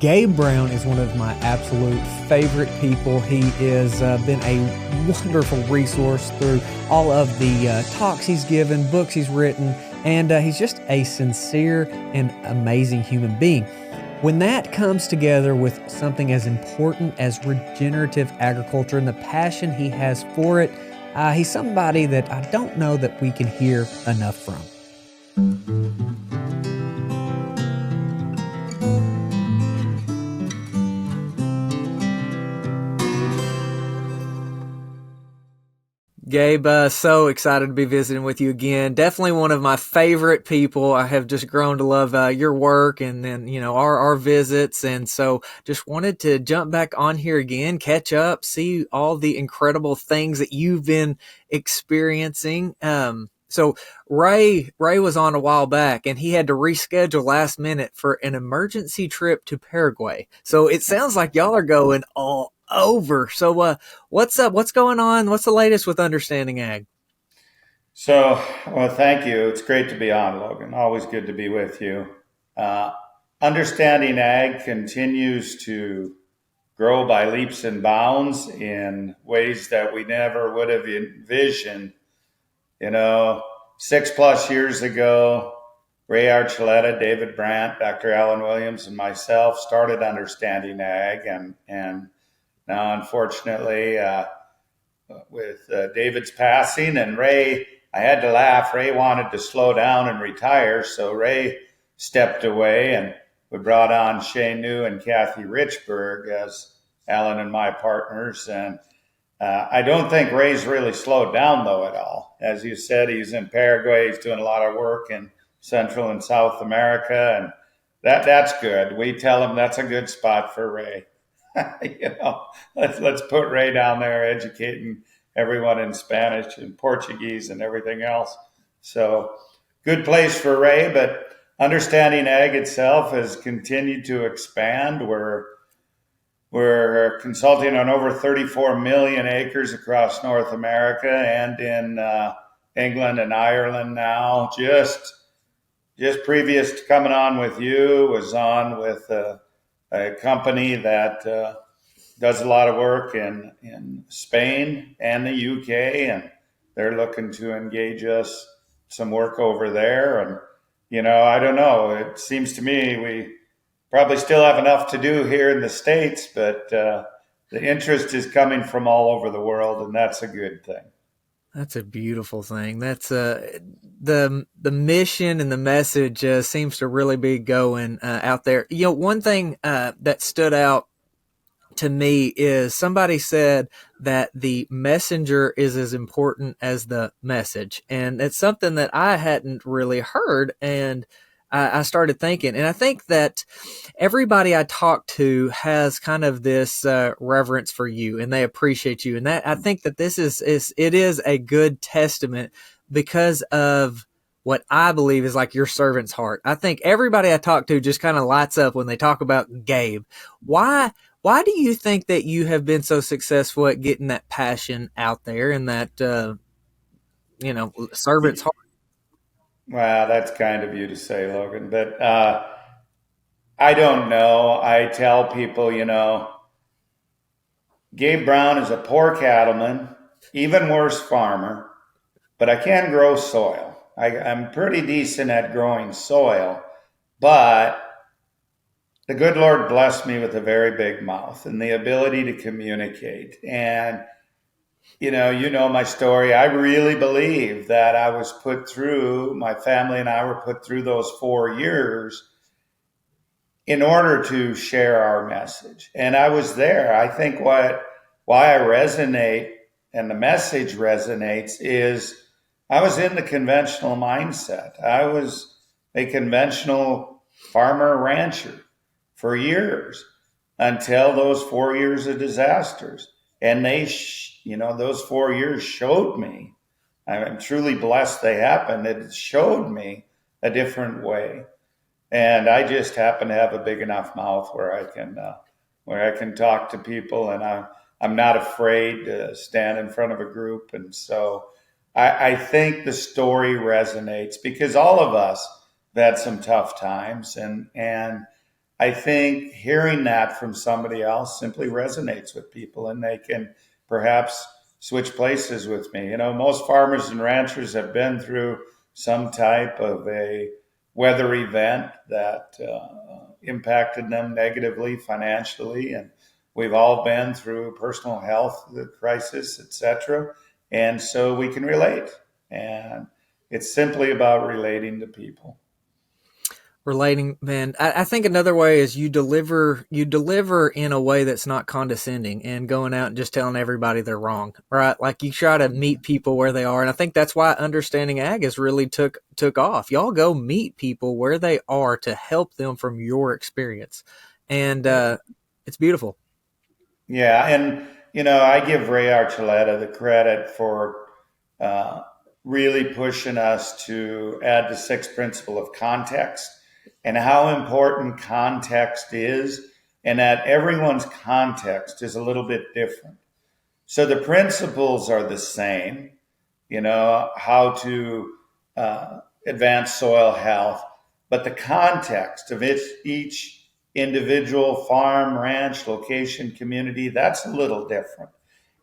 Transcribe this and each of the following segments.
Gabe Brown is one of my absolute favorite people. He has been a wonderful resource through all of the talks he's given, books he's written, and he's just a sincere and amazing human being. When that comes together with something as important as regenerative agriculture and the passion he has for it, he's somebody that I don't know that we can hear enough from. Gabe, so excited to be visiting with you again. Definitely one of my favorite people. I have just grown to love your work and then, our visits. And so just wanted to jump back on here again, catch up, see all the incredible things that you've been experiencing. So Ray was on a while back and he had to reschedule last minute for an emergency trip to Paraguay. So it sounds like y'all are going all over. So what's up? What's going on? What's the latest with Understanding Ag? So, well, thank you. It's great to be on, Logan. Always good to be with you. Understanding Ag continues to grow by leaps and bounds in ways that we never would have envisioned. 6+ years ago, Ray Archuleta, David Brandt, Dr. Alan Williams, and myself started Understanding Ag, and now, unfortunately, with David's passing and Ray, I had to laugh. Ray wanted to slow down and retire, so Ray stepped away, and we brought on Shane New and Kathy Richburg as Alan and my partners. And I don't think Ray's really slowed down, though, at all. As you said, he's in Paraguay. He's doing a lot of work in Central and South America, and that's good. We tell him that's a good spot for Ray. Let's put Ray down there educating everyone in Spanish and Portuguese and everything else. So good place for Ray, but Understanding Ag itself has continued to expand. We're consulting on over 34 million acres across North America and in England and Ireland now. Just previous to coming on with you, was on with a company that does a lot of work in Spain and the UK, and they're looking to engage us some work over there. And, I don't know. It seems to me we probably still have enough to do here in the States, but the interest is coming from all over the world, and that's a good thing. That's a beautiful thing. That's the mission and the message seems to really be going out there. One thing that stood out to me is somebody said that the messenger is as important as the message, and it's something that I hadn't really heard. And I started thinking, and I think that everybody I talk to has kind of this reverence for you, and they appreciate you. And that I think that this is a good testament because of what I believe is like your servant's heart. I think everybody I talk to just kind of lights up when they talk about Gabe. Why do you think that you have been so successful at getting that passion out there and that servant's heart? Well, that's kind of you to say, Logan, but I don't know. I tell people, Gabe Brown is a poor cattleman, even worse farmer, but I can grow soil. I'm pretty decent at growing soil, but the good Lord blessed me with a very big mouth and the ability to communicate. And you know my story. I really believe that I was put through, my family and I were put through those 4 years in order to share our message. And I was there. I think why I resonate and the message resonates is I was in the conventional mindset. I was a conventional farmer rancher for years until those 4 years of disasters. And those 4 years showed me, I'm truly blessed they happened. It showed me a different way. And I just happen to have a big enough mouth where I can talk to people, and I'm not afraid to stand in front of a group. And so I think the story resonates because all of us have had some tough times, and I think hearing that from somebody else simply resonates with people, and they can perhaps switch places with me. Most farmers and ranchers have been through some type of a weather event that impacted them negatively financially, and we've all been through personal health crisis, etc. And so we can relate, and it's simply about relating to people. Relating, man. I think another way is you deliver in a way that's not condescending and going out and just telling everybody they're wrong, right? Like you try to meet people where they are, and I think that's why understanding ag has really took off. Y'all go meet people where they are to help them from your experience, and it's beautiful. Yeah, and I give Ray Archuleta the credit for uh, really pushing us to add the sixth principle of context and how important context is, and that everyone's context is a little bit different. So the principles are the same, how to advance soil health, but the context of each individual farm, ranch, location, community, that's a little different.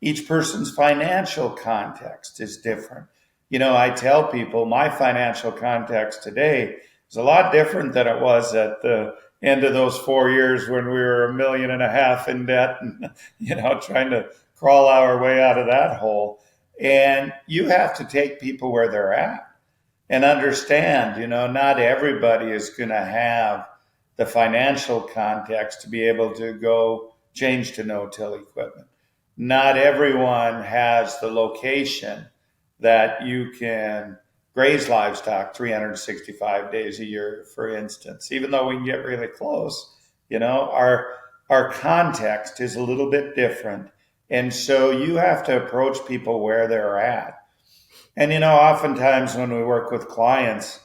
Each person's financial context is different. I tell people my financial context today is a lot different than it was at the end of those 4 years when we were 1.5 million in debt and, trying to crawl our way out of that hole. And you have to take people where they're at and understand, not everybody is going to have the financial context to be able to go change to no-till equipment. Not everyone has the location that you can graze livestock 365 days a year, for instance. Even though we can get really close, our context is a little bit different. And so you have to approach people where they're at. And oftentimes when we work with clients,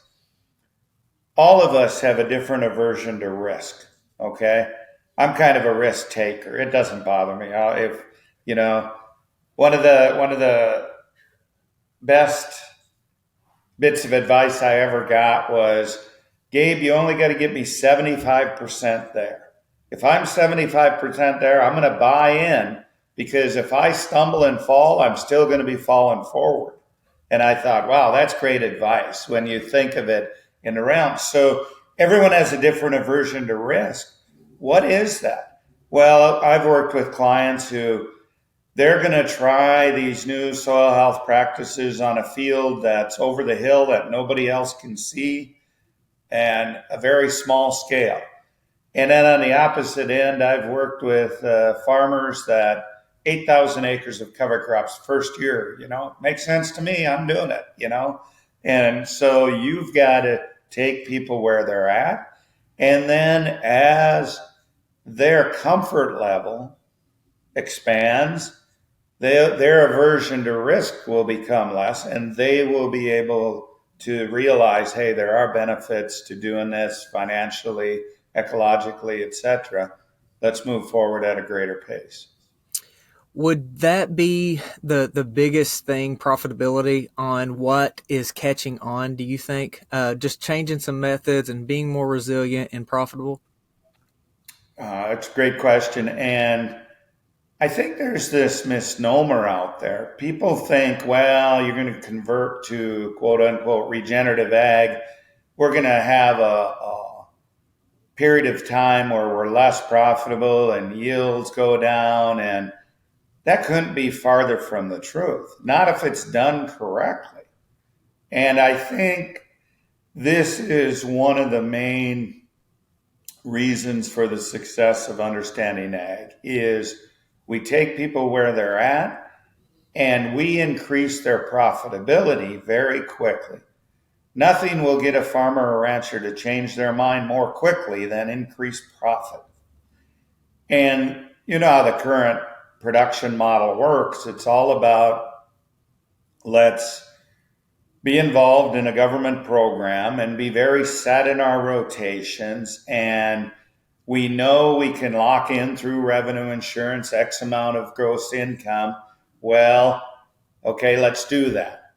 all of us have a different aversion to risk. Okay, I'm kind of a risk taker. It doesn't bother me. If you know, one of the best bits of advice I ever got was, Gabe, you only got to get me 75% there. If I'm 75% there, I'm going to buy in, because if I stumble and fall, I'm still going to be falling forward. And I thought, wow, that's great advice when you think of it in the realm. So everyone has a different aversion to risk. What is that? Well, I've worked with clients who they're going to try these new soil health practices on a field that's over the hill that nobody else can see, and a very small scale. And then on the opposite end, I've worked with farmers that 8,000 acres of cover crops first year, makes sense to me. I'm doing it. And so you've got to take people where they're at. And then as their comfort level expands, their aversion to risk will become less, and they will be able to realize, hey, there are benefits to doing this financially, ecologically, etc. Let's move forward at a greater pace. Would that be the biggest thing, profitability on what is catching on, do you think? Just changing some methods and being more resilient and profitable? It's a great question. And I think there's this misnomer out there. People think, well, you're going to convert to quote unquote regenerative ag. We're going to have a period of time where we're less profitable and yields go down. And that couldn't be farther from the truth, not if it's done correctly. And I think this is one of the main reasons for the success of understanding ag is we take people where they're at and we increase their profitability very quickly. Nothing will get a farmer or rancher to change their mind more quickly than increased profit. And you know how the current production model works. It's all about, let's be involved in a government program and be very set in our rotations. And we know we can lock in through revenue insurance X amount of gross income. Well, okay, let's do that.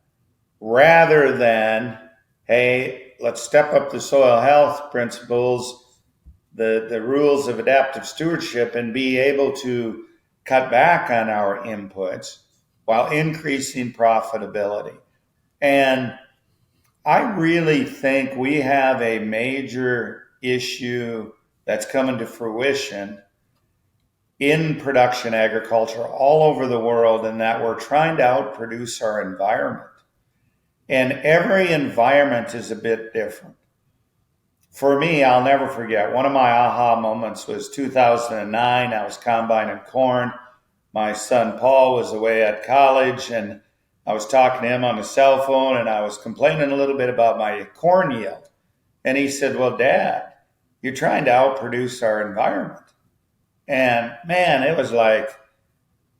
Rather than, hey, let's step up the soil health principles, the rules of adaptive stewardship and be able to cut back on our inputs while increasing profitability. And I really think we have a major issue that's coming to fruition in production agriculture all over the world, in that we're trying to outproduce our environment. And every environment is a bit different. For me, I'll never forget, one of my aha moments was 2009. I was combining corn. My son Paul was away at college, and I was talking to him on the cell phone, and I was complaining a little bit about my corn yield. And he said, "Well, Dad, you're trying to outproduce our environment." And man, it was like,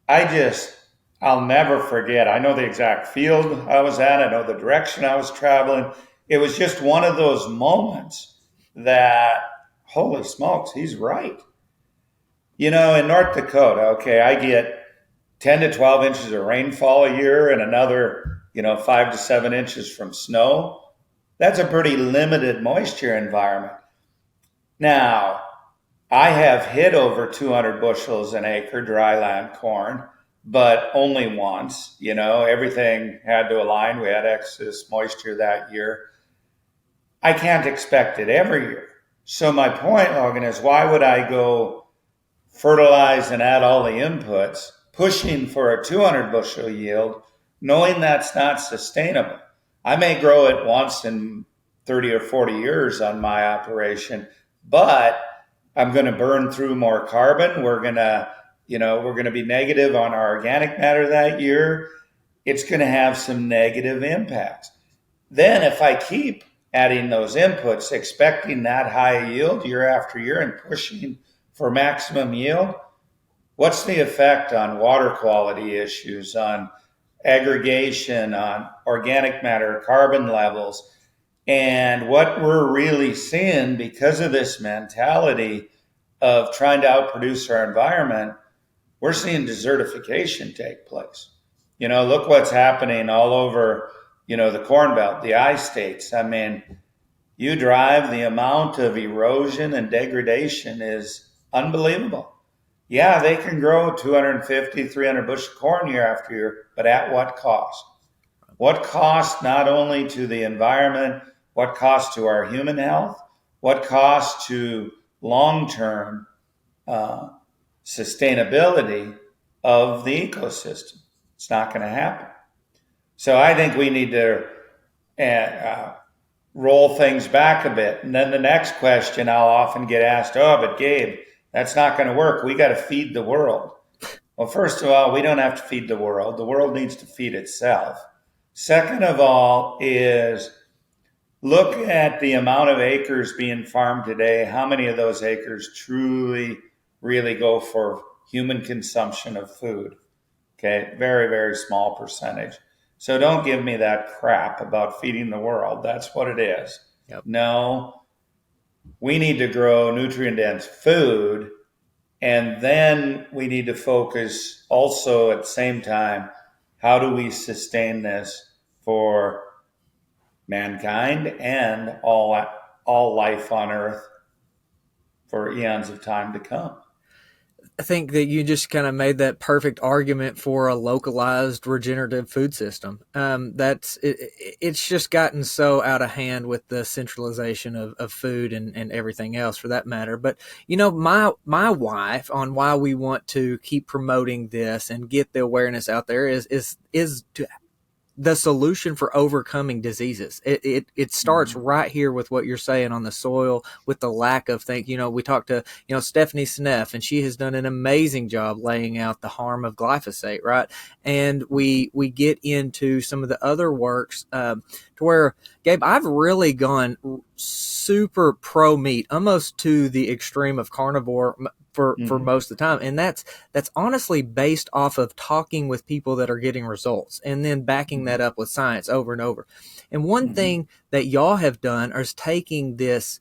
I'll never forget. I know the exact field I was at, I know the direction I was traveling. It was just one of those moments that, holy smokes, he's right. In North Dakota, okay, I get 10 to 12 inches of rainfall a year and another, 5 to 7 inches from snow. That's a pretty limited moisture environment. Now, I have hit over 200 bushels an acre dryland corn, but only once. Everything had to align. We had excess moisture that year. I can't expect it every year. So my point, Logan, is why would I go fertilize and add all the inputs, pushing for a 200 bushel yield, knowing that's not sustainable? I may grow it once in 30 or 40 years on my operation, but I'm going to burn through more carbon. We're going to be negative on our organic matter that year. It's going to have some negative impacts. Then if I keep adding those inputs, expecting that high yield year after year and pushing for maximum yield, what's the effect on water quality issues, on aggregation, on organic matter, carbon levels? And what we're really seeing, because of this mentality of trying to outproduce our environment, we're seeing desertification take place. Look what's happening all over, the Corn Belt, the I-states. I mean, you drive, the amount of erosion and degradation is unbelievable. Yeah, they can grow 250, 300 bushel corn year after year, but at what cost? What cost not only to the environment, what cost to our human health, what cost to long-term sustainability of the ecosystem? It's not going to happen. So I think we need to roll things back a bit. And then the next question I'll often get asked, "Oh, but Gabe, that's not going to work. We got to feed the world." Well, first of all, we don't have to feed the world. The world needs to feed itself. Second of all is look at the amount of acres being farmed today. How many of those acres truly, really go for human consumption of food? Okay, very, very small percentage. So don't give me that crap about feeding the world. That's what it is. Yep. No, we need to grow nutrient-dense food, and then we need to focus also at the same time, how do we sustain this for mankind and all life on Earth for eons of time to come? I think that you just kind of made that perfect argument for a localized regenerative food system. It's just gotten so out of hand with the centralization of food and everything else for that matter. But my wife on why we want to keep promoting this and get the awareness out there is to the solution for overcoming diseases. It starts right here with what you're saying on the soil, with the lack of things. We talked to, Stephanie Sneff, and she has done an amazing job laying out the harm of glyphosate, right? And we get into some of the other works to where, Gabe, I've really gone super pro meat, almost to the extreme of carnivore for most of the time. And that's honestly based off of talking with people that are getting results and then backing that up with science over and over. And one thing that y'all have done is taking this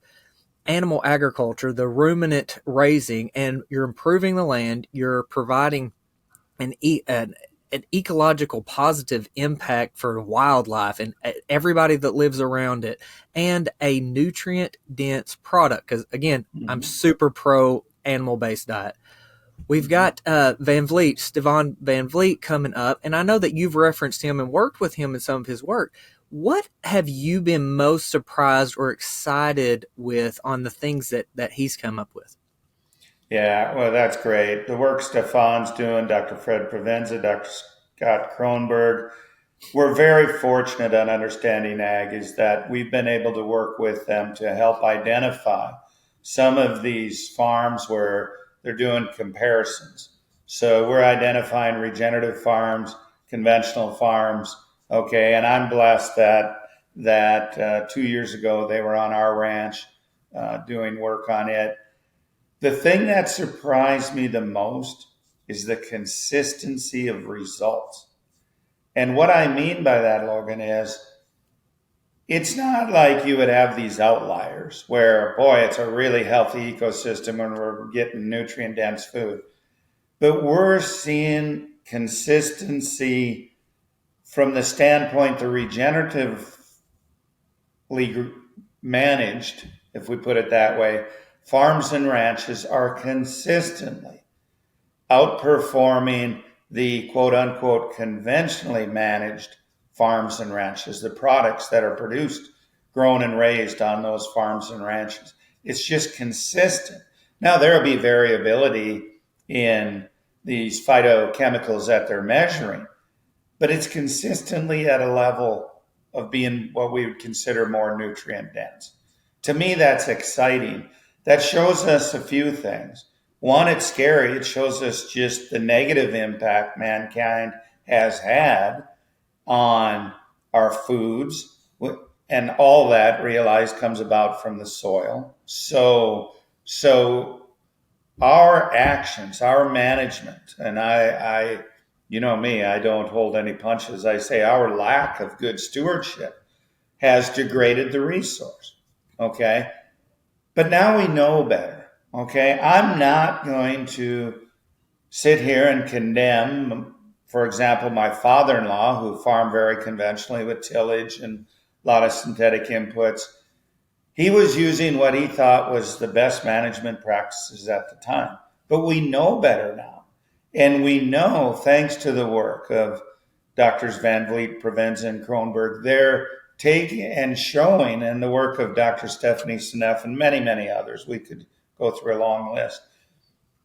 animal agriculture, the ruminant raising, and you're improving the land, you're providing an an ecological positive impact for wildlife and everybody that lives around it, and a nutrient dense product. Because again, I'm Mhm. super pro animal based diet. We've Mhm. got Stevan Van Vliet coming up, and I know that you've referenced him and worked with him in some of his work. What have you been most surprised or excited with on the things that he's come up with? Yeah, well, that's great. The work Stefan's doing, Dr. Fred Provenza, Dr. Scott Kronberg, we're very fortunate on understanding ag is that we've been able to work with them to help identify some of these farms where they're doing comparisons. So we're identifying regenerative farms, conventional farms. Okay, and I'm blessed that 2 years ago they were on our ranch doing work on it. The thing that surprised me the most is the consistency of results. And what I mean by that, Logan, is it's not like you would have these outliers where, boy, it's a really healthy ecosystem and we're getting nutrient dense food. But we're seeing consistency from the standpoint the regeneratively managed, if we put it that way, farms and ranches are consistently outperforming the quote unquote conventionally managed farms and ranches, the products that are produced, grown, and raised on those farms and ranches. It's just consistent. Now, there will be variability in these phytochemicals that they're measuring, but it's consistently at a level of being what we would consider more nutrient dense. To me, that's exciting. That shows us a few things. One, it's scary. It shows us just the negative impact mankind has had on our foods. And all that realized comes about from the soil. So our actions, our management, and you know me, I don't hold any punches. I say our lack of good stewardship has degraded the resource. Okay. But now we know better. Okay. I'm not going to sit here and condemn, for example, my father in law, who farmed very conventionally with tillage and a lot of synthetic inputs. He was using what he thought was the best management practices at the time. But we know better now. And we know, thanks to the work of Doctors Van Vliet, Provenza, and Kronberg, they're taking and showing, and the work of Dr. Stephanie Seneff and many, many others, we could go through a long list,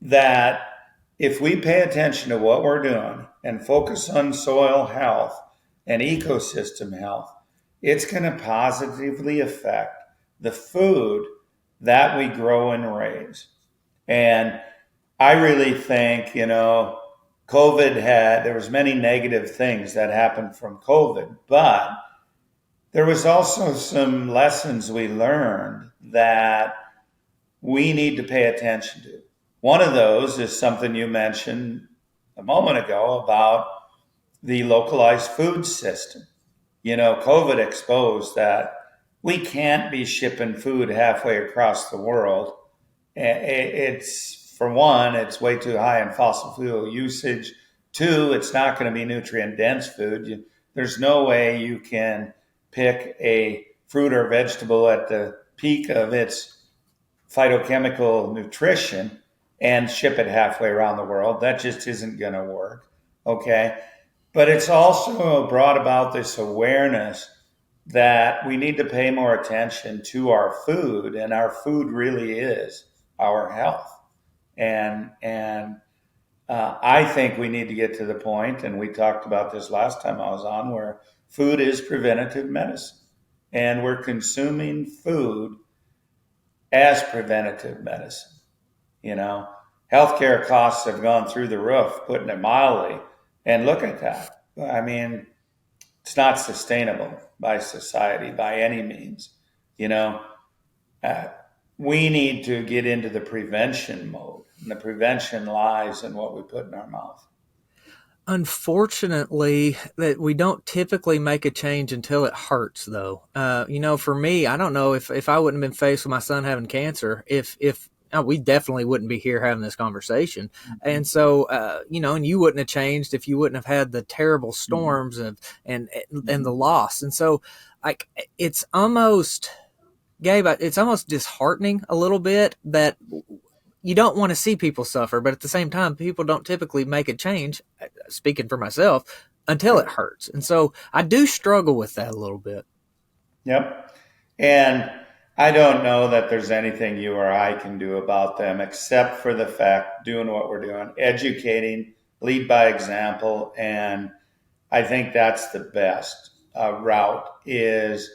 that if we pay attention to what we're doing and focus on soil health and ecosystem health, it's going to positively affect the food that we grow and raise. And I really think, there was many negative things that happened from COVID, but there was also some lessons we learned that we need to pay attention to. One of those is something you mentioned a moment ago about the localized food system. COVID exposed that we can't be shipping food halfway across the world. It's, for one, it's way too high in fossil fuel usage. Two, it's not going to be nutrient dense food. There's no way you can pick a fruit or vegetable at the peak of its phytochemical nutrition and ship it halfway around the world. That just isn't going to work. Okay. But it's also brought about this awareness that we need to pay more attention to our food, and our food really is our health. And I think we need to get to the point, and we talked about this last time I was on, where food is preventative medicine, and we're consuming food as preventative medicine. You know, healthcare costs have gone through the roof, putting it mildly. And look at that. I mean, it's not sustainable by society by any means. You know, uh, we need to get into the prevention mode, and the prevention lies in what we put in our mouth. Unfortunately, that we don't typically make a change until it hurts, though. For me, I don't know if I wouldn't have been faced with my son having cancer, if we definitely wouldn't be here having this conversation. And so, and you wouldn't have changed if you wouldn't have had the terrible Mm-hmm. storms and the Mm-hmm. loss. And so, like, it's almost, Gabe, it's almost disheartening a little bit that you don't want to see people suffer, but at the same time, people don't typically make a change, speaking for myself, until it Yep. hurts. And so I do struggle with that a little bit. Yep. And I don't know that there's anything you or I can do about them except for the fact doing what we're doing, educating, lead by example. And I think that's the best route is,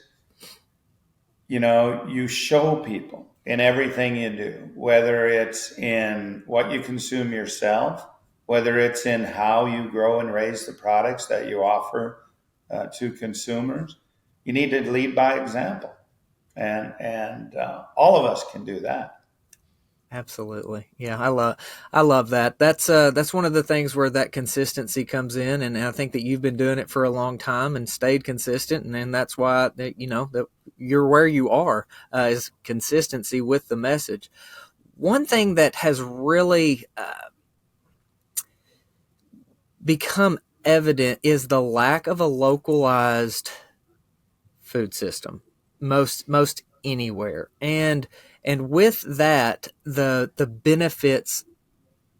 you show people in everything you do, whether it's in what you consume yourself, whether it's in how you grow and raise the products that you offer to consumers. You need to lead by example, and all of us can do that. Absolutely. Yeah, I love that. That's one of the things where that consistency comes in, and I think that you've been doing it for a long time and stayed consistent, and then that's why that you're where you are, is consistency with the message. One thing that has really become evident is the lack of a localized food system most anywhere, and with that, the benefits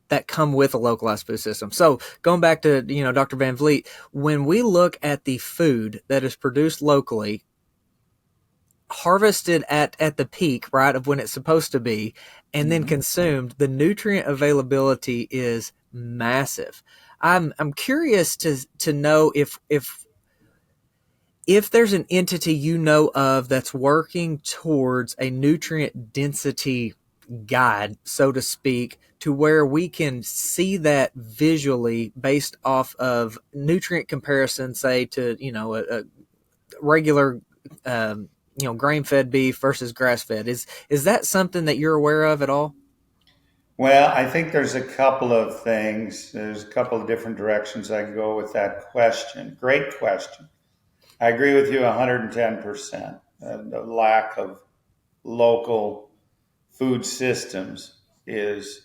that come with a localized food system. So going back to Dr. Van Vliet, when we look at the food that is produced locally, harvested at the peak, right, of when it's supposed to be, and then Mm-hmm. consumed, the nutrient availability is massive. I'm curious to know if there's an entity you know of that's working towards a nutrient density guide, so to speak, to where we can see that visually based off of nutrient comparison, say to a regular grain fed beef versus grass fed. Is that something that you're aware of at all? Well, I think there's a couple of things. There's a couple of different directions I can go with that question. Great question. I agree with you 110%. The lack of local food systems is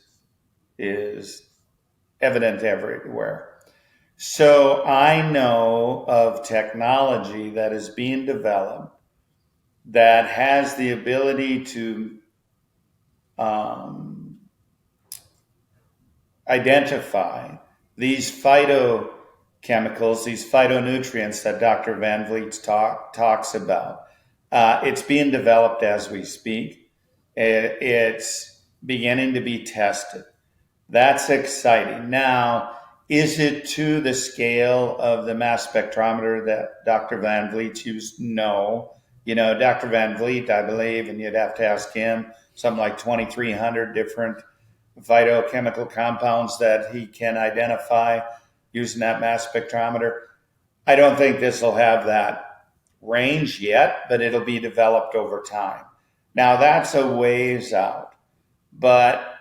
evident everywhere. So I know of technology that is being developed that has the ability to um, identify these phytochemicals, these phytonutrients that Dr. Van Vliet talks about. It's being developed as we speak. It's beginning to be tested. That's exciting. Now, is it to the scale of the mass spectrometer that Dr. Van Vliet used? No. Dr. Van Vliet, I believe, and you'd have to ask him, something like 2,300 different phytochemical compounds that he can identify using that mass spectrometer. I don't think this will have that range yet, but it'll be developed over time. Now, that's a ways out. But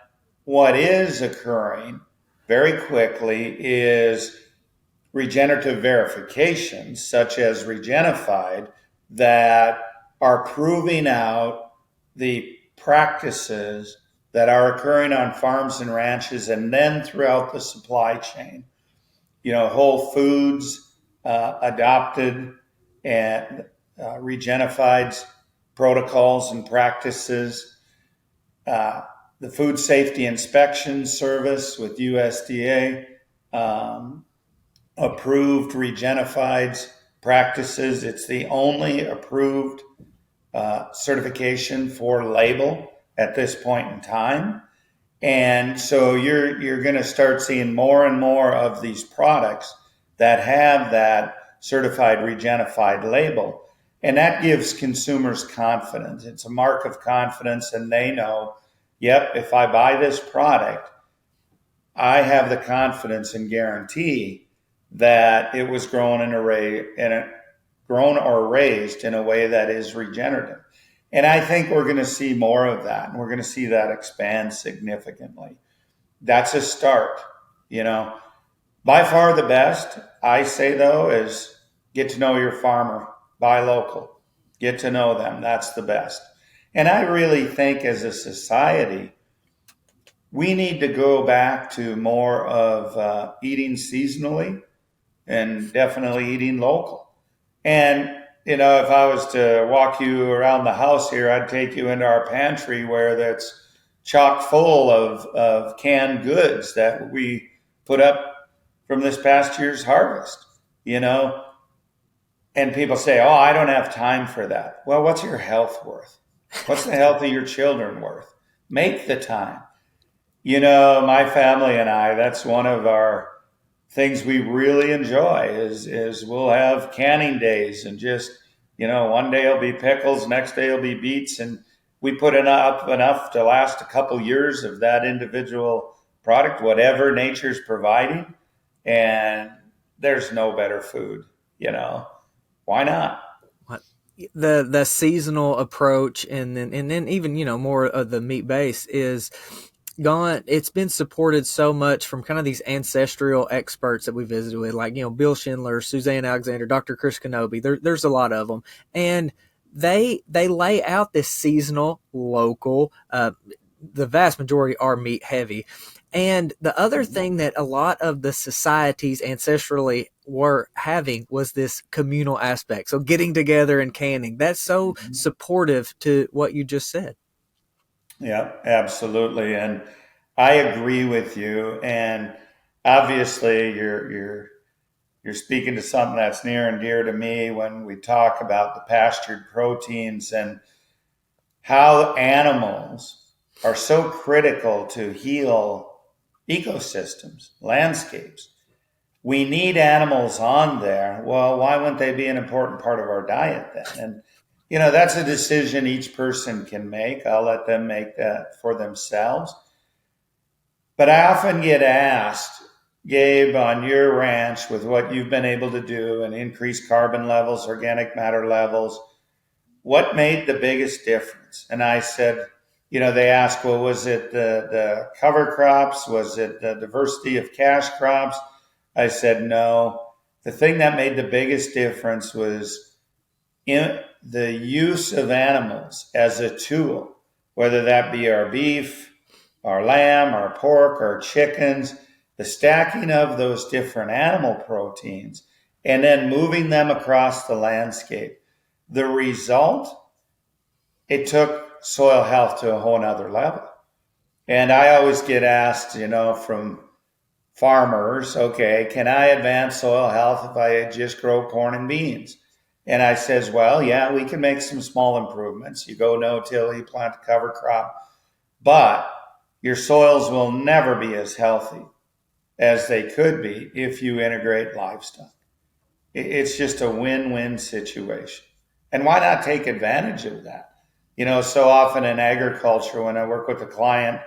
what is occurring very quickly is regenerative verifications, such as Regenified, that are proving out the practices that are occurring on farms and ranches and then throughout the supply chain. Whole Foods adopted and Regenified's protocols and practices. Uh, the Food Safety Inspection Service with USDA approved Regenified's practices. It's the only approved certification for label at this point in time. And so you're going to start seeing more and more of these products that have that certified Regenified label. And that gives consumers confidence. It's a mark of confidence, and they know, yep, if I buy this product, I have the confidence and guarantee that it was grown or raised in a way that is regenerative. And I think we're going to see more of that, and we're going to see that expand significantly. That's a start. You know, by far the best, I say though, is get to know your farmer, buy local, get to know them. That's the best. And I really think as a society, we need to go back to more of eating seasonally and definitely eating local. And, if I was to walk you around the house here, I'd take you into our pantry where that's chock full of canned goods that we put up from this past year's harvest, you know. And people say, oh, I don't have time for that. Well, what's your health worth? What's the health of your children worth? Make the time. My family and I, that's one of our things we really enjoy is we'll have canning days and just, one day it'll be pickles, next day it'll be beets. And we put enough to last a couple years of that individual product, whatever nature's providing. And there's no better food. Why not? The seasonal approach, and then even more of the meat base is gone. It's been supported so much from kind of these ancestral experts that we visited with, like Bill Schindler, Suzanne Alexander, Dr. Chris Kenobi. There's a lot of them, and they lay out this seasonal, local. The vast majority are meat heavy. And the other thing that a lot of the societies ancestrally were having was this communal aspect. So getting together and canning. That's so supportive to what you just said. Yeah, absolutely. And I agree with you. And obviously you're speaking to something that's near and dear to me when we talk about the pastured proteins and how animals are so critical to heal ecosystems, landscapes. We need animals on there. Well, why wouldn't they be an important part of our diet then? And, that's a decision each person can make. I'll let them make that for themselves. But I often get asked, Gabe, on your ranch with what you've been able to do and increase carbon levels, organic matter levels, what made the biggest difference? And I said, they asked, well, was it the cover crops? Was it the diversity of cash crops? I said, no. The thing that made the biggest difference was in the use of animals as a tool, whether that be our beef, our lamb, our pork, our chickens, the stacking of those different animal proteins, and then moving them across the landscape. The result, it took soil health to a whole nother level. And I always get asked, from farmers, okay, can I advance soil health if I just grow corn and beans? And I says, well, yeah, we can make some small improvements. You go no-till, you plant a cover crop, but your soils will never be as healthy as they could be if you integrate livestock. It's just a win-win situation. And why not take advantage of that? So often in agriculture, when I work with a client,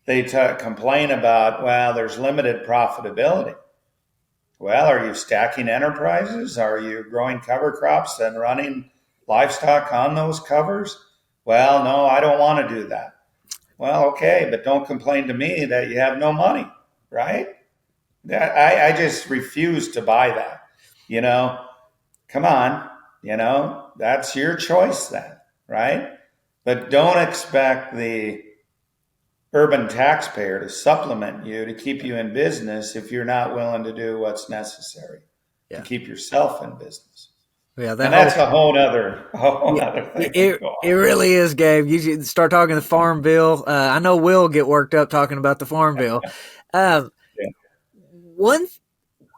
they complain about, well, there's limited profitability. Well, are you stacking enterprises? Are you growing cover crops and running livestock on those covers? Well, no, I don't want to do that. Well, okay, but don't complain to me that you have no money, right? I just refuse to buy that. Come on, that's your choice then, right? But don't expect the urban taxpayer to supplement you to keep you in business if you're not willing to do what's necessary to keep yourself in business. Yeah, And that's a whole other thing we it go it on. really is, Gabe. You should start talking the farm bill. I know Will get worked up talking about the farm bill. Um, Yeah. one,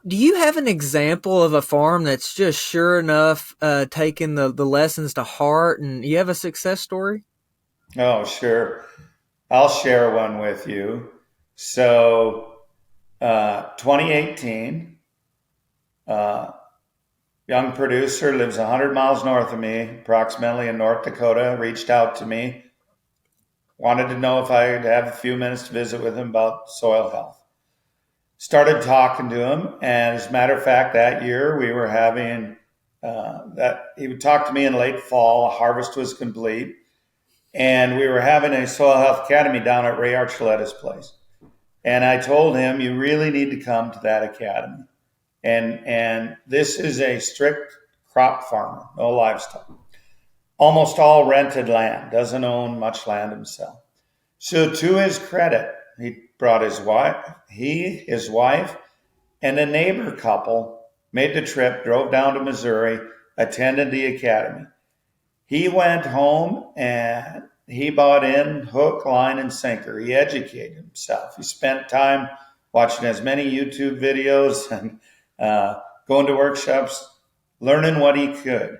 do you have an example of a farm that's just sure enough taking the lessons to heart, and you have a success story? Oh, sure. I'll share one with you. So, 2018, young producer lives 100 miles north of me, approximately in North Dakota, reached out to me, wanted to know if I could have a few minutes to visit with him about soil health. Started talking to him, and as a matter of fact, that year we were having that he would talk to me in late fall. Harvest was complete, and we were having a soil health academy down at Ray Archuleta's place. And I told him, you really need to come to that academy. And this is a strict crop farmer, no livestock. Almost all rented land, doesn't own much land himself. So to his credit, He brought his wife, his wife, and a neighbor couple made the trip, drove down to Missouri, attended the academy. He went home and he bought in hook, line, and sinker. He educated himself. He spent time watching as many YouTube videos and going to workshops, learning what he could.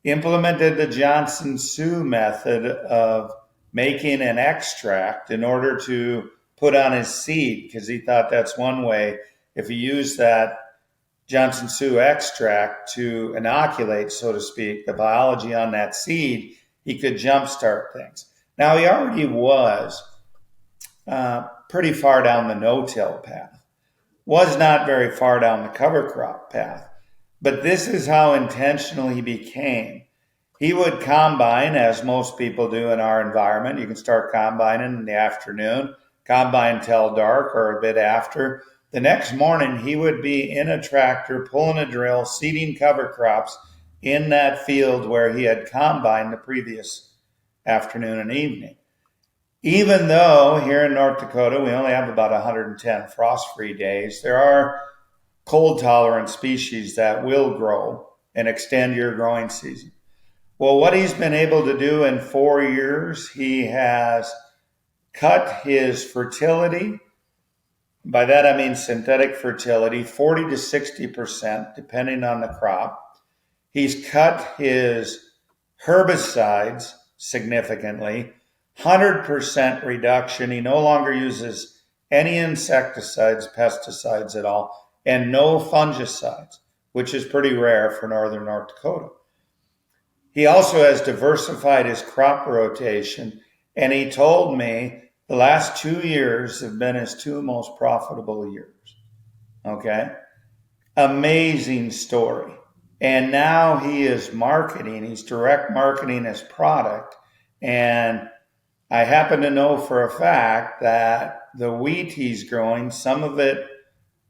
Implemented the Johnson-Su method of making an extract in order to put on his seed, because he thought that's one way. If he used that Johnson-Su extract to inoculate, so to speak, the biology on that seed, he could jumpstart things. Now, he already was pretty far down the no-till path, was not very far down the cover crop path, but this is how intentional he became. He would combine, as most people do in our environment. You can start combining in the afternoon, combine till dark or a bit after. The next morning, he would be in a tractor, pulling a drill, seeding cover crops in that field where he had combined the previous afternoon and evening. Even though here in North Dakota, we only have about 110 frost-free days, there are cold-tolerant species that will grow and extend your growing season. Well, what he's been able to do in 4 years, he has cut his fertility. By that I mean synthetic fertility, 40 to 60%, depending on the crop. He's cut his herbicides significantly, 100% reduction. He no longer uses any insecticides, pesticides at all, and no fungicides, which is pretty rare for northern North Dakota. He also has diversified his crop rotation, and he told me the last 2 years have been his 2 most profitable years. Okay? Amazing story. And now he is marketing, he's direct marketing his product. And I happen to know for a fact that the wheat he's growing, some of it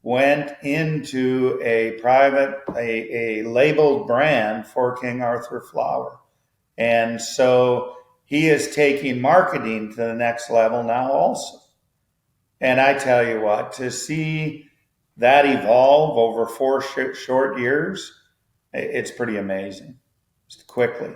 went into a labeled brand for King Arthur flour. And so he is taking marketing to the next level now also. And I tell you what, to see that evolve over 4 short years, it's pretty amazing, just quickly.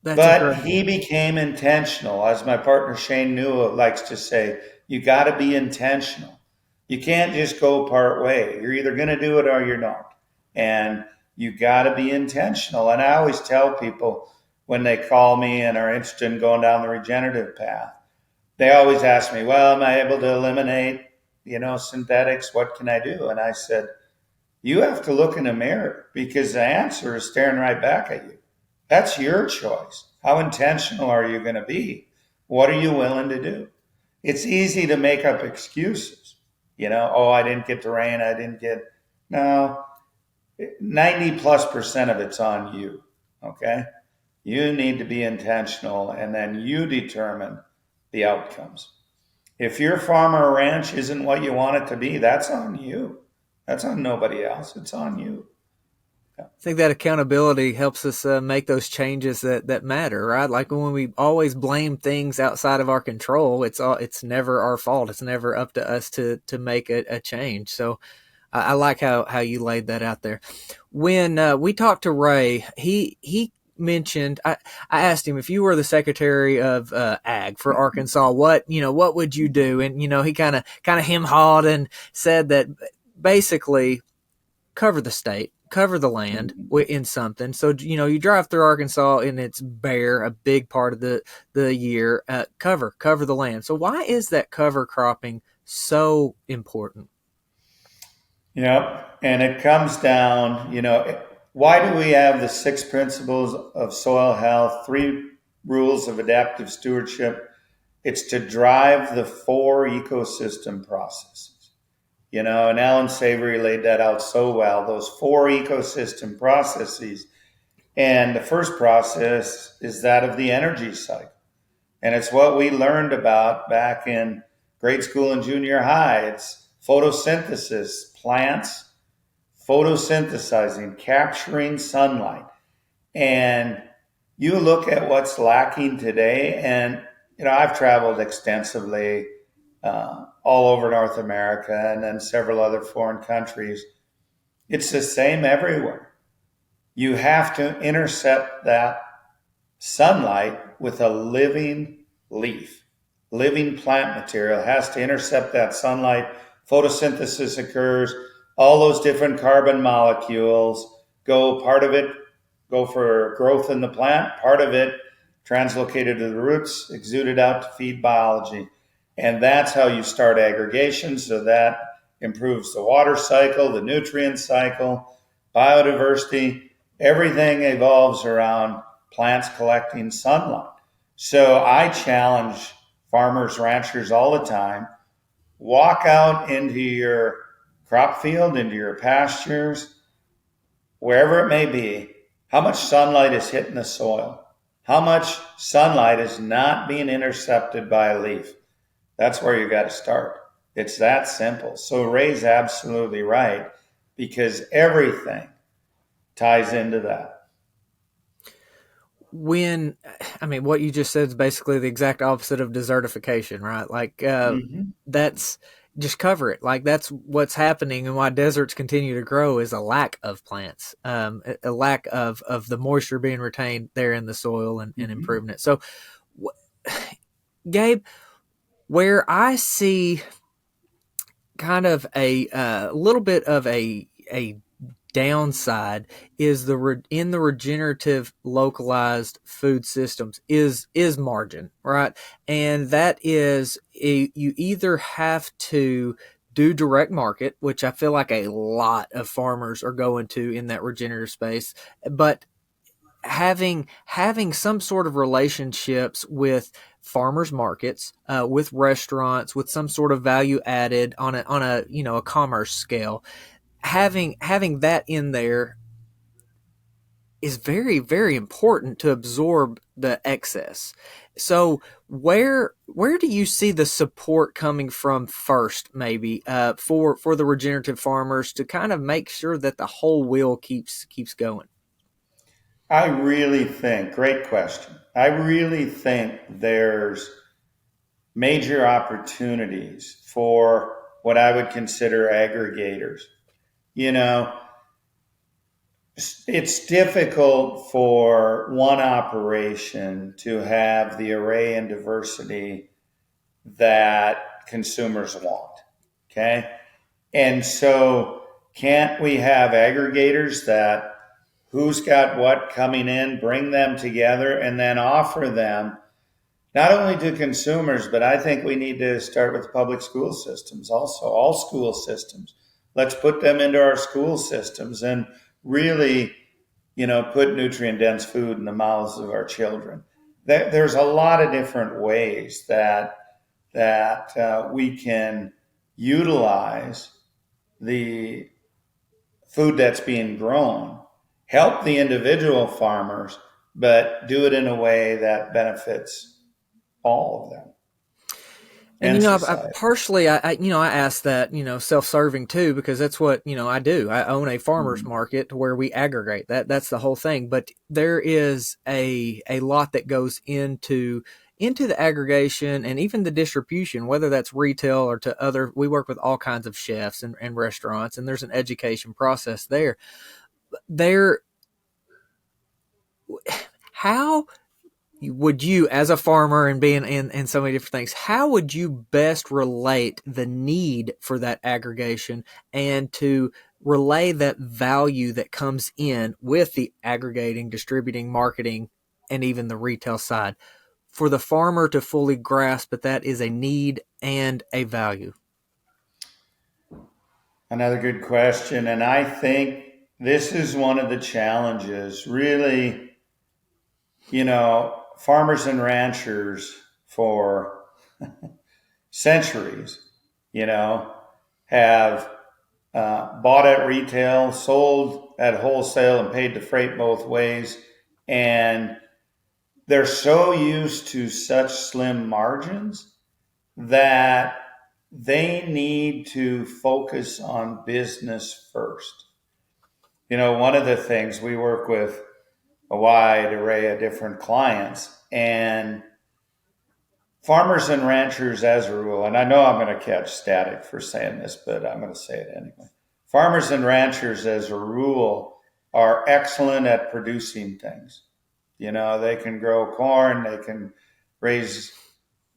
That's But incredible. he became intentional. As my partner Shane Newell likes to say, you got to be intentional. You can't just go part way. You're either going to do it or you're not. And you got to be intentional. And I always tell people when they call me and are interested in going down the regenerative path, they always ask me, well, am I able to eliminate, synthetics? What can I do? And I said, you have to look in the mirror because the answer is staring right back at you. That's your choice. How intentional are you going to be? What are you willing to do? It's easy to make up excuses. I didn't get the rain. No, 90+% of it's on you. Okay. You need to be intentional and then you determine the outcomes. If your farm or ranch isn't what you want it to be, that's on you. That's on nobody else. It's on you. I think that accountability helps us make those changes that matter, right? Like when we always blame things outside of our control, it's never our fault. It's never up to us to make a change. So I like how you laid that out there. When we talked to Ray, he mentioned I asked him, if you were the Secretary of Ag for Arkansas, what would you do? And he kind of hem-hawed and said that basically cover the state, cover the land in something. So, you drive through Arkansas and it's bare a big part of the year. Cover the land. So why is that cover cropping so important? Yep. And it comes down, why do we have the 6 principles of soil health, 3 rules of adaptive stewardship? It's to drive the 4 ecosystem processes. And Alan Savory laid that out so well, those 4 ecosystem processes. And the first process is that of the energy cycle. And it's what we learned about back in grade school and junior high. It's photosynthesis, plants photosynthesizing, capturing sunlight. And you look at what's lacking today, and I've traveled extensively all all over North America and then several other foreign countries. It's the same everywhere. You have to intercept that sunlight with a living leaf. Living plant material has to intercept that sunlight. Photosynthesis occurs. All those different carbon molecules go, part of it go for growth in the plant, part of it translocated to the roots, exuded out to feed biology. And that's how you start aggregation. So that improves the water cycle, the nutrient cycle, biodiversity. Everything evolves around plants collecting sunlight. So I challenge farmers, ranchers all the time. Walk out into your crop field, into your pastures, wherever it may be. How much sunlight is hitting the soil? How much sunlight is not being intercepted by a leaf? That's where you got to start. It's that simple. So Ray's absolutely right, because everything ties into that. When, I mean, what you just said is basically the exact opposite of desertification, right? Like, Mm-hmm. that's just cover it. Like, that's what's happening, and why deserts continue to grow is a lack of plants, a lack of the moisture being retained there in the soil and Mm-hmm. improving it. So, Gabe, where I see kind of a little bit of a downside is in the regenerative localized food systems is margin, right? And that is, you either have to do direct market, which I feel like a lot of farmers are going to in that regenerative space, but having some sort of relationships with farmers markets, with restaurants, with some sort of value added on a a commerce scale, having that in there is very, very important to absorb the excess. So where do you see the support coming from first, maybe, for the regenerative farmers to kind of make sure that the whole wheel keeps going? I really think, great question. I really think there's major opportunities for what I would consider aggregators. You know, it's difficult for one operation to have the array and diversity that consumers want. Okay. And so, can't we have aggregators that who's got what coming in, bring them together, and then offer them not only to consumers, but I think we need to start with public school systems also, all school systems. Let's put them into our school systems and really, put nutrient dense food in the mouths of our children. There's a lot of different ways that we can utilize the food that's being grown, help the individual farmers, but do it in a way that benefits all of them And and I society. partially, I ask that, self-serving too, because that's what I do. I own a farmers Mhm. market to where we aggregate. That's the whole thing. But there is a lot that goes into the aggregation and even the distribution, whether that's retail or to other. We work with all kinds of chefs and restaurants, and there's an education process there. There, how would you, as a farmer and being in so many different things, how would you best relate the need for that aggregation and to relay that value that comes in with the aggregating, distributing, marketing, and even the retail side for the farmer to fully grasp that that is a need and a value? Another good question. And I think this is one of the challenges, really, farmers and ranchers for centuries, you know, have bought at retail, sold at wholesale, and paid the freight both ways. And they're so used to such slim margins that they need to focus on business first. One of the things we work with a wide array of different clients, and farmers and ranchers, as a rule, and I know I'm going to catch static for saying this, but I'm going to say it anyway. Farmers and ranchers, as a rule, are excellent at producing things. You know, they can grow corn, they can raise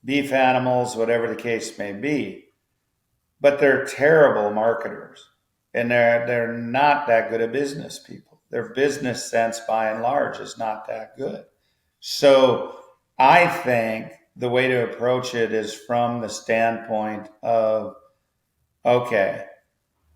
beef animals, whatever the case may be, but they're terrible marketers, and they're not that good at business people. Their business sense, by and large, is not that good. So I think the way to approach it is from the standpoint of, okay,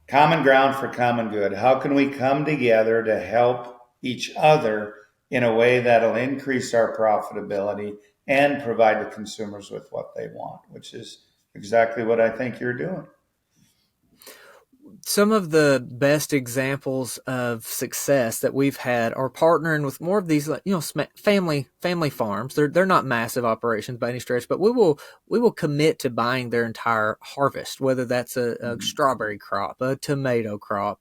common ground for common good. How can we come together to help each other in a way that'll increase our profitability and provide the consumers with what they want, which is exactly what I think you're doing. Some of the best examples of success that we've had are partnering with more of these, family farms. They're not massive operations by any stretch, but we will commit to buying their entire harvest, whether that's a Mm-hmm. strawberry crop, a tomato crop,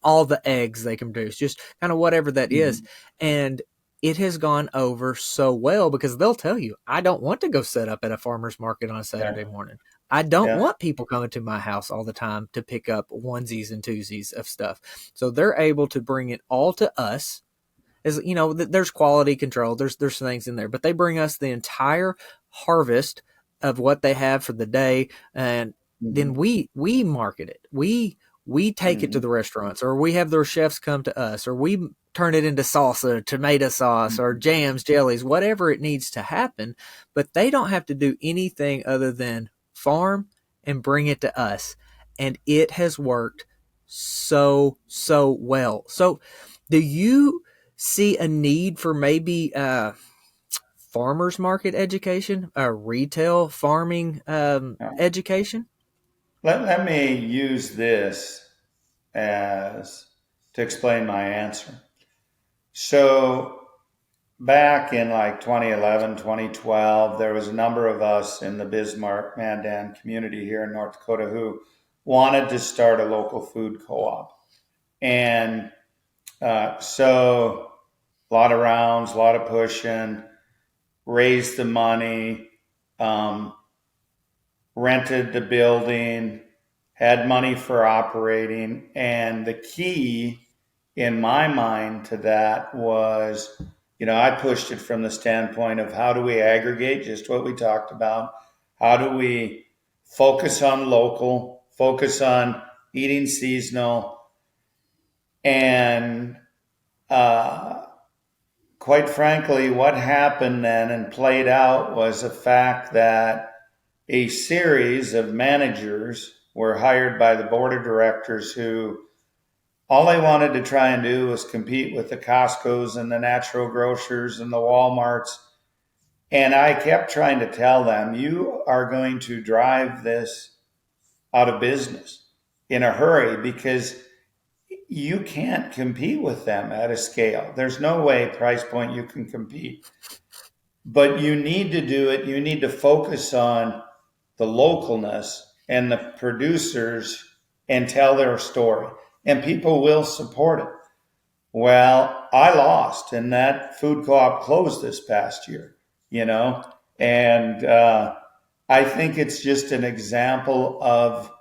all the eggs they can produce, just kind of whatever that is. Mm-hmm. And it has gone over so well because they'll tell you, I don't want to go set up at a farmer's market on a Yeah. Saturday morning. I don't Yeah. want people coming to my house all the time to pick up onesies and twosies of stuff. So they're able to bring it all to us. As there's quality control, there's things in there, but they bring us the entire harvest of what they have for the day, and then Mm-hmm. we market it. We take it to Mm-hmm. the restaurants, or we have their chefs come to us, or we turn it into salsa, tomato sauce, or Mm-hmm. jams, jellies, whatever it needs to happen. But they don't have to do anything other than farm and bring it to us, and it has worked so well. So, do you see a need for maybe farmers market education, retail farming Yeah. education? Let me use this as to explain my answer. So back in like 2011, 2012, there was a number of us in the Bismarck Mandan community here in North Dakota who wanted to start a local food co-op. And so a lot of rounds, a lot of pushing, raised the money, um, rented the building, had money for operating. And the key in my mind to that was, I pushed it from the standpoint of how do we aggregate, just what we talked about? How do we focus on local, focus on eating seasonal, and uh, quite frankly, what happened then and played out was the fact that a series of managers were hired by the board of directors who all they wanted to try and do was compete with the Costco's and the natural grocers and the Walmarts. And I kept trying to tell them, you are going to drive this out of business in a hurry because you can't compete with them at a scale. There's no way price point you can compete. But you need to do it. You need to focus on the localness and the producers and tell their story. And people will support it. Well, I lost, and that food co-op closed this past year, and I think it's just an example of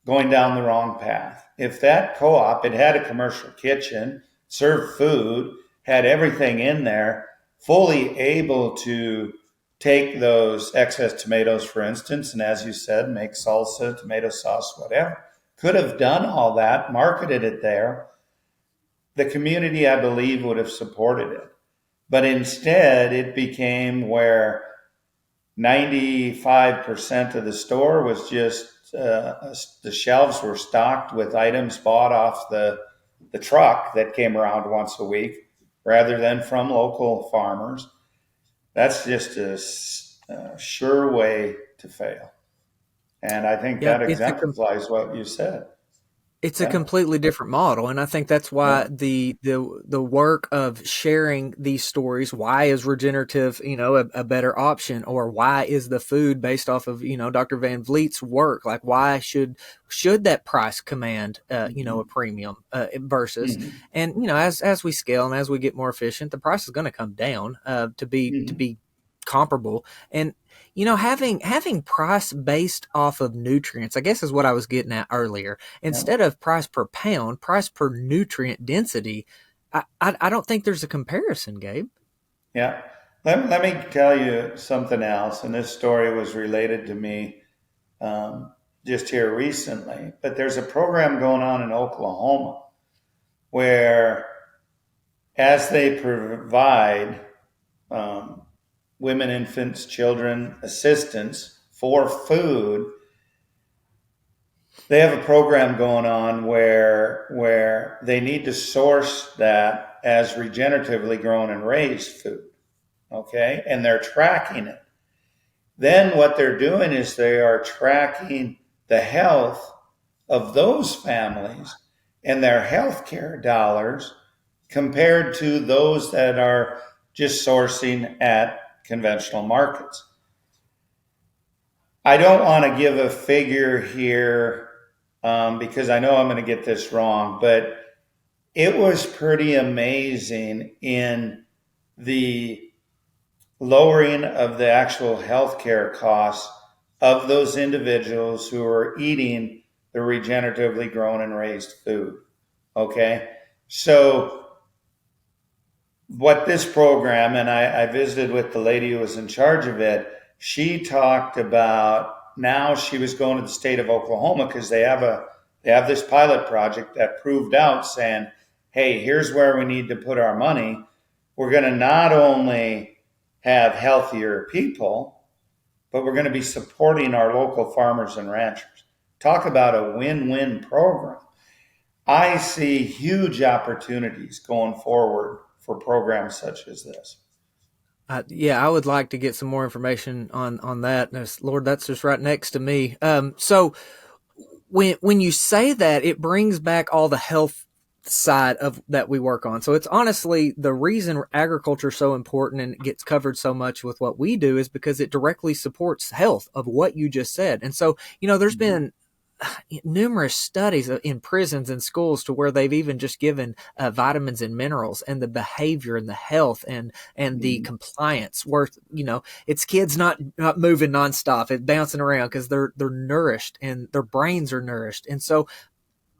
going down the wrong path. If that co-op, it had a commercial kitchen, served food, had everything in there, fully able to take those excess tomatoes, for instance, and as you said, make salsa, tomato sauce, whatever, could have done all that, marketed it there. The community, I believe, would have supported it. But instead, it became where 95% of the store was just the shelves were stocked with items bought off the truck that came around once a week rather than from local farmers. That's just a sure way to fail. And I think Yeah, that exemplifies what you said. it's a Yeah. completely different model, and I think that's Yeah. why the work of sharing these stories. Why is regenerative, a better option, or why is the food based off of Dr. Van Vliet's work? Like, why should that price command a Mm-hmm. premium versus, Mm-hmm. and as we scale and as we get more efficient, the price is going to come down to be Mm-hmm. comparable. And having price based off of nutrients, I guess is what I was getting at earlier. Yeah. Instead of price per pound, price per nutrient density. I don't think there's a comparison, Gabe. Yeah. Let me tell you something else. And this story was related to me just here recently. But there's a program going on in Oklahoma where, as they provide um, women, infants, children assistance for food, they have a program going on where they need to source that as regeneratively grown and raised food. Okay, and they're tracking it. Then what they're doing is they are tracking the health of those families and their healthcare dollars compared to those that are just sourcing at conventional markets. I don't want to give a figure here because I know I'm going to get this wrong, but it was pretty amazing in the lowering of the actual healthcare costs of those individuals who are eating the regeneratively grown and raised food. Okay. So, what this program, and I visited with the lady who was in charge of it, she talked about now she was going to the state of Oklahoma because they have this pilot project that proved out saying, hey, here's where we need to put our money. We're going to not only have healthier people, but we're going to be supporting our local farmers and ranchers. Talk about a win-win program. I see huge opportunities going forward for programs such as this. Yeah, I would like to get some more information on that. Lord, that's just right next to me. So when you say that, it brings back all the health side of that we work on. So it's honestly the reason agriculture is so important and it gets covered so much with what we do is because it directly supports health of what you just said. And so, there's Mm-hmm. been numerous studies in prisons and schools to where they've even just given vitamins and minerals and the behavior and the health and the Mm-hmm. compliance worth, it's kids not moving nonstop, it's bouncing around because they're nourished and their brains are nourished. And so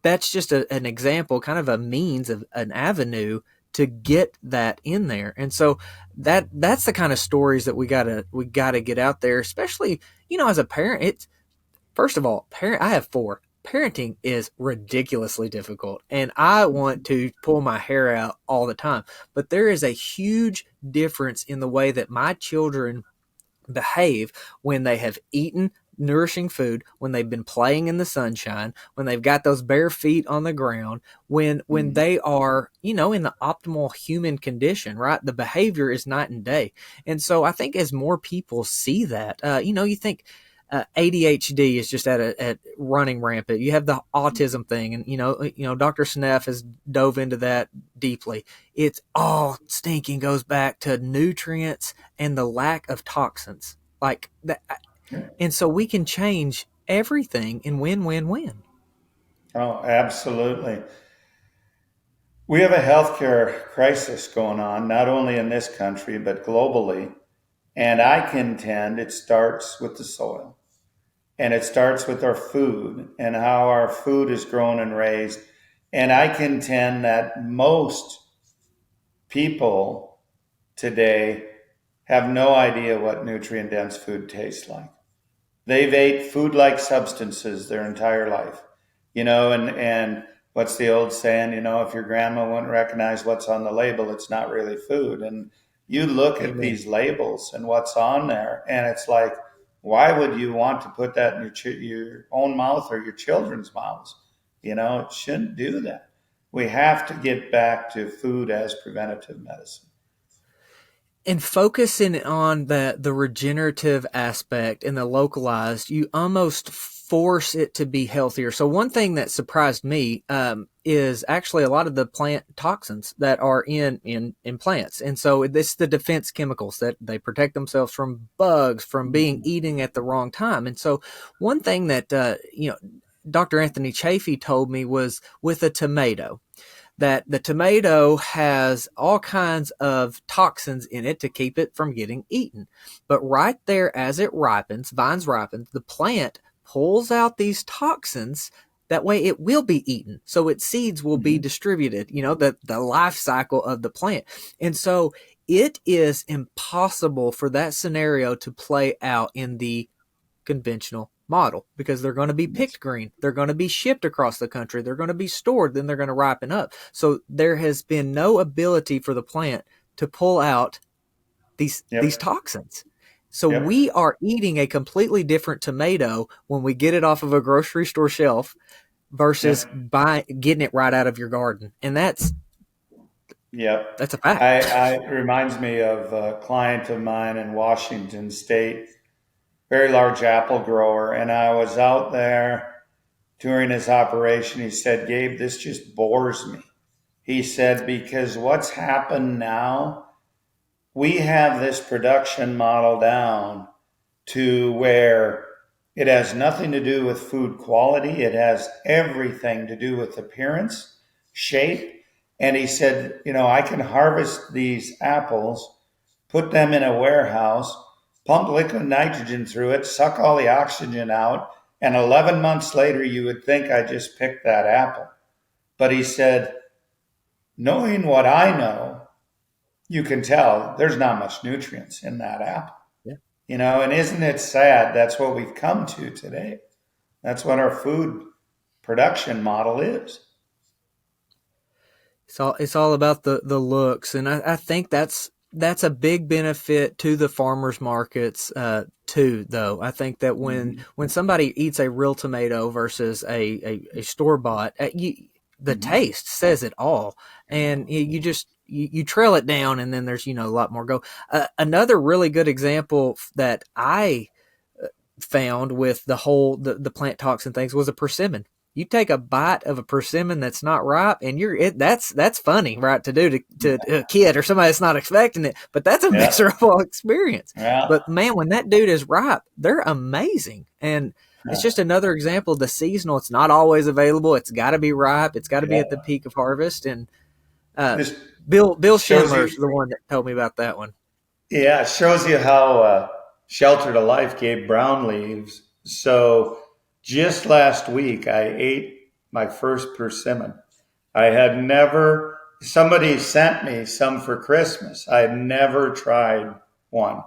that's just an example, kind of a means of an avenue to get that in there. And so that's the kind of stories that we gotta get out there, especially, as a parent. It's First of all, I have four. Parenting is ridiculously difficult, and I want to pull my hair out all the time. But there is a huge difference in the way that my children behave when they have eaten nourishing food, when they've been playing in the sunshine, when they've got those bare feet on the ground, when Mm-hmm. they are, in the optimal human condition, right? The behavior is night and day. And so I think as more people see that, you think ADHD is just at running rampant. You have the autism thing, and Dr. Sneff has dove into that deeply. It's all stinking goes back to nutrients and the lack of toxins, like that, and so we can change everything in win win win. Oh, absolutely. We have a healthcare crisis going on, not only in this country, but globally. And I contend it starts with the soil and it starts with our food and how our food is grown and raised. And I contend that most people today have no idea what nutrient dense food tastes like. They've ate food like substances their entire life, and what's the old saying, if your grandma wouldn't recognize what's on the label, it's not really food. And you look at Amen. these labels and what's on there, and it's like, why would you want to put that in your own mouth or your children's mouths? It shouldn't do that. We have to get back to food as preventative medicine. And focusing on the regenerative aspect and the localized, you almost force it to be healthier. So one thing that surprised me is actually a lot of the plant toxins that are in plants. And so this the defense chemicals that they protect themselves from bugs, from being Mhm. eating at the wrong time. And so one thing that Dr. Anthony Chafee told me was with a tomato, that the tomato has all kinds of toxins in it to keep it from getting eaten. But right there, as it ripens, vines ripen, the plant pulls out these toxins. That way it will be eaten. So its seeds will be Mm-hmm. distributed, the life cycle of the plant. And so it is impossible for that scenario to play out in the conventional model because they're going to be picked green. They're going to be shipped across the country. They're going to be stored. Then they're going to ripen up. So there has been no ability for the plant to pull out these Yep. toxins. So Yep. we are eating a completely different tomato when we get it off of a grocery store shelf versus Yep. getting it right out of your garden. And Yep. that's a fact. It reminds me of a client of mine in Washington State, very large apple grower, and I was out there during his operation. He said, "Gabe, this just bores me." He said, "Because what's happened now, we have this production model down to where it has nothing to do with food quality. It has everything to do with appearance, shape." And he said, I can harvest these apples, put them in a warehouse, pump liquid nitrogen through it, suck all the oxygen out, and 11 months later, you would think I just picked that apple. But he said, knowing what I know, you can tell there's not much nutrients in that apple. Yeah. And isn't it sad that's what we've come to today? That's what our food production model is. It's all about the looks, and I think that's a big benefit to the farmers markets too. Though I think that when Mm-hmm. when somebody eats a real tomato versus a store bought, the Mm-hmm. taste says it all, and you just you trail it down, and then there's a lot more go. Another really good example that I found with the plant toxin things was a persimmon. You take a bite of a persimmon that's not ripe, and that's funny, right, to do to a kid or somebody that's not expecting it. But that's a Yeah. miserable experience. Yeah. But man, when that dude is ripe, they're amazing. And it's just another example of the seasonal. It's not always available. It's got to be ripe. It's got to be Yeah. at the peak of harvest. And uh, This Bill shows Schindler's you, the one that told me about that one. yeah, it shows you how sheltered a life Gabe Brown leads. So just last week, I ate my first persimmon. I had never, somebody sent me some for Christmas. I had never tried one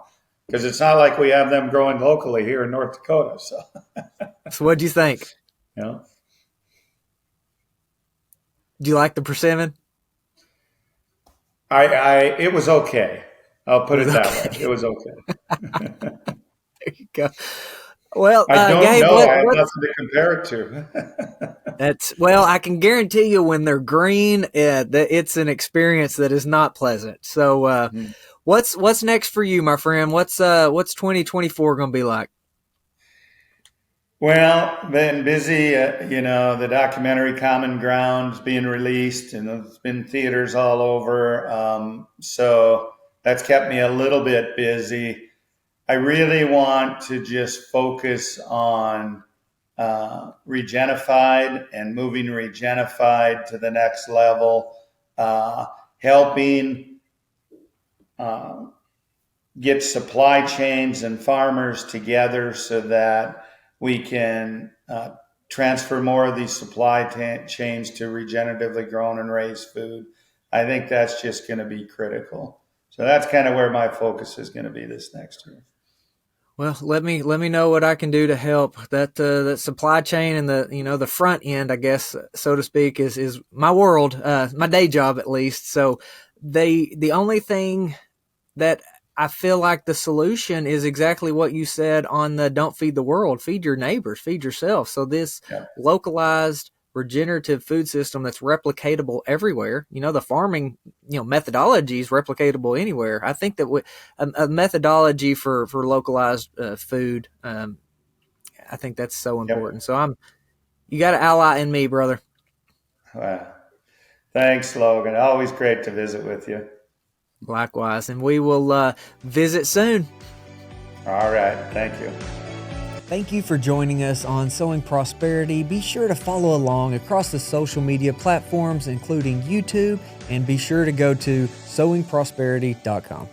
because it's not like we have them growing locally here in North Dakota. So, So what'd you think? you know, Do you like the persimmon? it was okay. I'll It put was it that way. okay. It was okay. There you go. Well, I don't Gabe, know. I have what's nothing to compare it to. that's well, I can guarantee you when they're green, it's an experience that is not pleasant. So, what's next for you, my friend? What's 2024 going to be like? Well, been busy. The documentary Common Ground's being released, and it's been theaters all over. So that's kept me a little bit busy. I really want to just focus on Regenified and moving Regenified to the next level, helping uh, get supply chains and farmers together so that we can transfer more of these supply chains to regeneratively grown and raised food. I think that's just going to be critical. So that's kind of where my focus is going to be this next year. Well, let me know what I can do to help. That supply chain and the front end, I guess, so to speak, is my world, my day job at least. So the only thing that I feel like the solution is exactly what you said on the don't feed the world, feed your neighbors, feed yourself. So this Yeah. localized regenerative food system that's replicatable everywhere, the farming, methodology is replicatable anywhere. I think that a methodology for localized food, I think that's so Yep. important. So you got an ally in me, brother. Wow. Thanks, Logan. Always great to visit with you. Likewise. And we will visit soon. All right. Thank you. Thank you for joining us on Sowing Prosperity. Be sure to follow along across the social media platforms, including YouTube, and be sure to go to sowingprosperity.com.